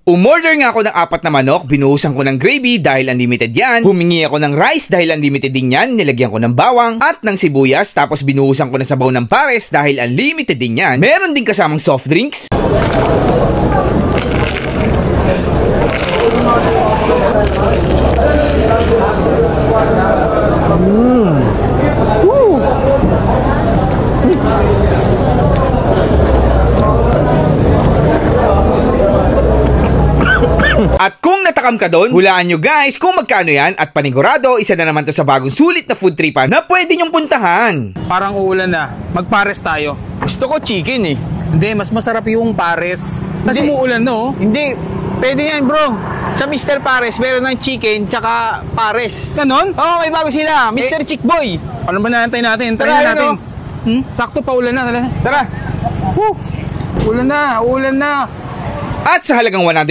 Umorder nga ako ng 4 na manok, binuhusan ko ng gravy dahil unlimited yan. Humingi ako ng rice dahil unlimited din yan, nilagyan ko ng bawang at ng sibuyas, tapos binuhusan ko ng sabaw ng pares dahil unlimited din yan. Meron din kasamang soft drinks. At kung natakam ka doon, hulaan nyo guys kung magkano yan at panigurado, isa na naman to sa bagong sulit na food tripan na pwede nyong puntahan. Parang uulan na. Magpares tayo. Gusto ko chicken eh. Hindi, mas masarap yung pares. Kasi Hindi. umuulan no? Hindi. Pwede yan bro. Sa Mr. Pares, meron ng chicken tsaka pares. Ganon? Oo, may bago sila. Mr. Chick Boy. Ano ba naantay natin? Try Tara, na natin. ano? Sakto pa ulan na. Tara. Ulan na, ulan na. At sa halagang 100